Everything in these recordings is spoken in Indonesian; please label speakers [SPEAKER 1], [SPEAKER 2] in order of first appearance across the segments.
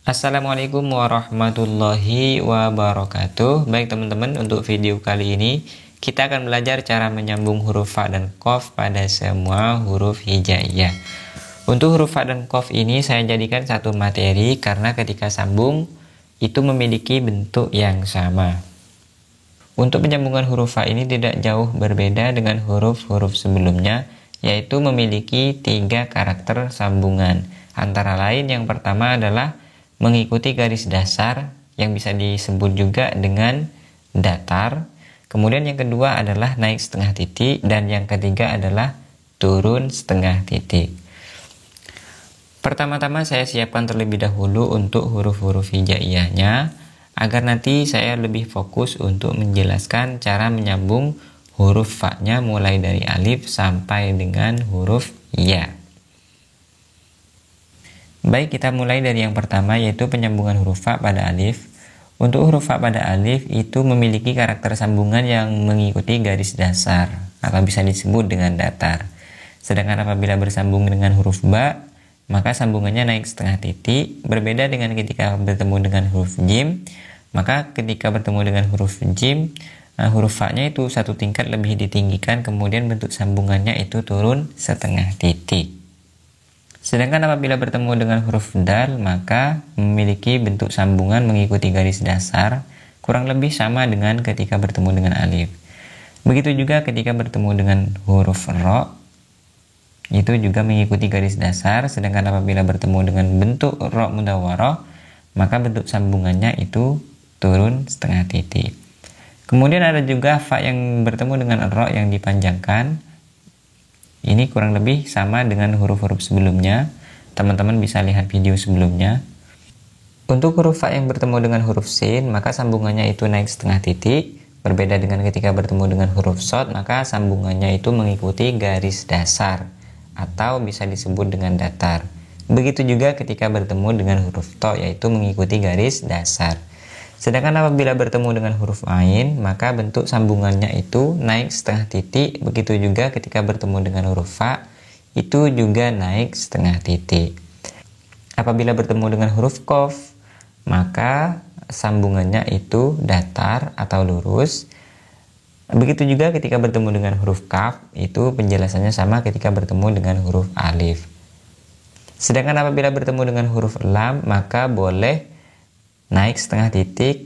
[SPEAKER 1] Assalamualaikum warahmatullahi wabarakatuh. Baik teman-teman, untuk video kali ini kita akan belajar cara menyambung huruf fa dan qaf pada semua huruf hijaiyah. Untuk huruf fa dan qaf ini saya jadikan satu materi karena ketika sambung itu memiliki bentuk yang sama. Untuk penyambungan huruf fa ini tidak jauh berbeda dengan huruf-huruf sebelumnya, yaitu memiliki 3 karakter sambungan. Antara lain yang pertama adalah mengikuti garis dasar yang bisa disebut juga dengan datar. Kemudian yang kedua adalah naik setengah titik, dan yang ketiga adalah turun setengah titik. Pertama-tama saya siapkan terlebih dahulu untuk huruf-huruf hijaiyahnya agar nanti saya lebih fokus untuk menjelaskan cara menyambung huruf fa-nya mulai dari alif sampai dengan huruf ya. Baik, kita mulai dari yang pertama, yaitu penyambungan huruf fa pada alif. Untuk huruf fa pada alif itu memiliki karakter sambungan yang mengikuti garis dasar atau bisa disebut dengan datar. Sedangkan apabila bersambung dengan huruf ba, maka sambungannya naik setengah titik. Berbeda dengan ketika bertemu dengan huruf jim, maka ketika bertemu dengan huruf jim, huruf fa-nya itu satu tingkat lebih ditinggikan, kemudian bentuk sambungannya itu turun setengah titik. Sedangkan apabila bertemu dengan huruf dal, maka memiliki bentuk sambungan mengikuti garis dasar, kurang lebih sama dengan ketika bertemu dengan alif. Begitu juga ketika bertemu dengan huruf ro, itu juga mengikuti garis dasar. Sedangkan apabila bertemu dengan bentuk ro mudawwaroh, maka bentuk sambungannya itu turun setengah titik. Kemudian ada juga fa yang bertemu dengan ro yang dipanjangkan. Ini kurang lebih sama dengan huruf-huruf sebelumnya. Teman-teman bisa lihat video sebelumnya. Untuk huruf fa yang bertemu dengan huruf sin, maka sambungannya itu naik setengah titik. Berbeda dengan ketika bertemu dengan huruf shad, maka sambungannya itu mengikuti garis dasar atau bisa disebut dengan datar. Begitu juga ketika bertemu dengan huruf to, yaitu mengikuti garis dasar. Sedangkan apabila bertemu dengan huruf ain, maka bentuk sambungannya itu naik setengah titik. Begitu juga ketika bertemu dengan huruf fa, itu juga naik setengah titik. Apabila bertemu dengan huruf qaf, maka sambungannya itu datar atau lurus. Begitu juga ketika bertemu dengan huruf kaf, itu penjelasannya sama ketika bertemu dengan huruf alif. Sedangkan apabila bertemu dengan huruf lam, maka boleh naik setengah titik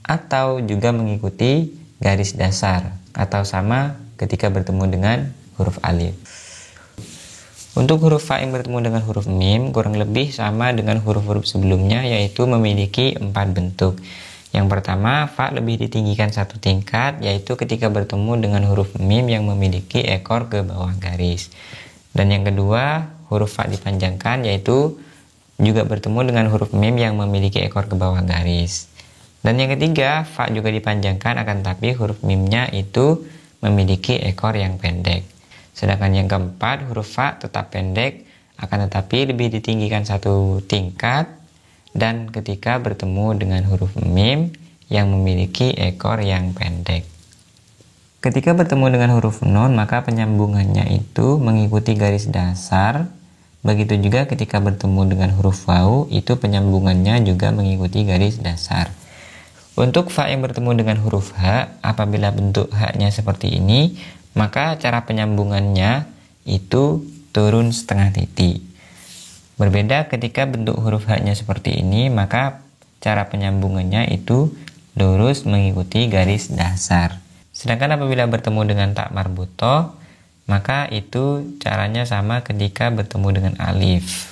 [SPEAKER 1] atau juga mengikuti garis dasar atau sama ketika bertemu dengan huruf alif. Untuk huruf fa yang bertemu dengan huruf mim kurang lebih sama dengan huruf-huruf sebelumnya, yaitu memiliki 4 bentuk. Yang pertama, fa lebih ditinggikan satu tingkat, yaitu ketika bertemu dengan huruf mim yang memiliki ekor ke bawah garis. Dan yang kedua, huruf fa dipanjangkan, yaitu juga bertemu dengan huruf mim yang memiliki ekor ke bawah garis. Dan yang ketiga, fa juga dipanjangkan, akan tapi huruf mimnya itu memiliki ekor yang pendek. Sedangkan yang keempat, huruf fa tetap pendek, akan tetapi lebih ditinggikan satu tingkat, dan ketika bertemu dengan huruf mim yang memiliki ekor yang pendek. Ketika bertemu dengan huruf nun, maka penyambungannya itu mengikuti garis dasar. Begitu juga ketika bertemu dengan huruf waw, itu penyambungannya juga mengikuti garis dasar. Untuk fa yang bertemu dengan huruf ha, apabila bentuk ha-nya seperti ini, maka cara penyambungannya itu turun setengah titik. Berbeda ketika bentuk huruf ha-nya seperti ini, maka cara penyambungannya itu lurus mengikuti garis dasar. Sedangkan apabila bertemu dengan ta marbutoh, maka itu caranya sama ketika bertemu dengan alif.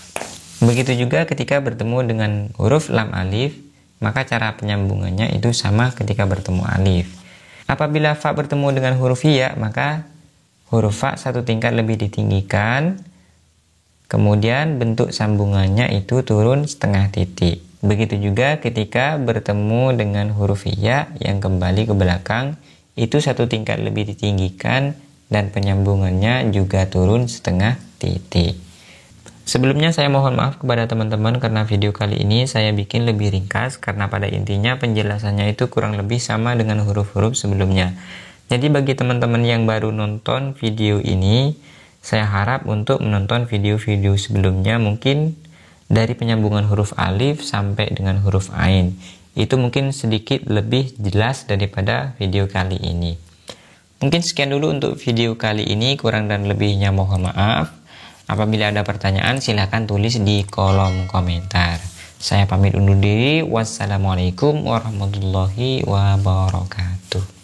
[SPEAKER 1] Begitu juga ketika bertemu dengan huruf lam alif, maka cara penyambungannya itu sama ketika bertemu alif. Apabila fa bertemu dengan huruf ya, maka huruf fa satu tingkat lebih ditinggikan, kemudian bentuk sambungannya itu turun setengah titik. Begitu juga ketika bertemu dengan huruf ya yang kembali ke belakang, itu satu tingkat lebih ditinggikan, dan penyambungannya juga turun setengah titik. Sebelumnya saya mohon maaf kepada teman-teman karena video kali ini saya bikin lebih ringkas, karena pada intinya penjelasannya itu kurang lebih sama dengan huruf-huruf sebelumnya. Jadi bagi teman-teman yang baru nonton video ini, saya harap untuk menonton video-video sebelumnya, mungkin dari penyambungan huruf alif sampai dengan huruf ain. Itu mungkin sedikit lebih jelas daripada video kali ini. Mungkin sekian dulu untuk video kali ini, kurang dan lebihnya mohon maaf. Apabila ada pertanyaan silahkan tulis di kolom komentar. Saya pamit undur diri. Wassalamualaikum warahmatullahi wabarakatuh.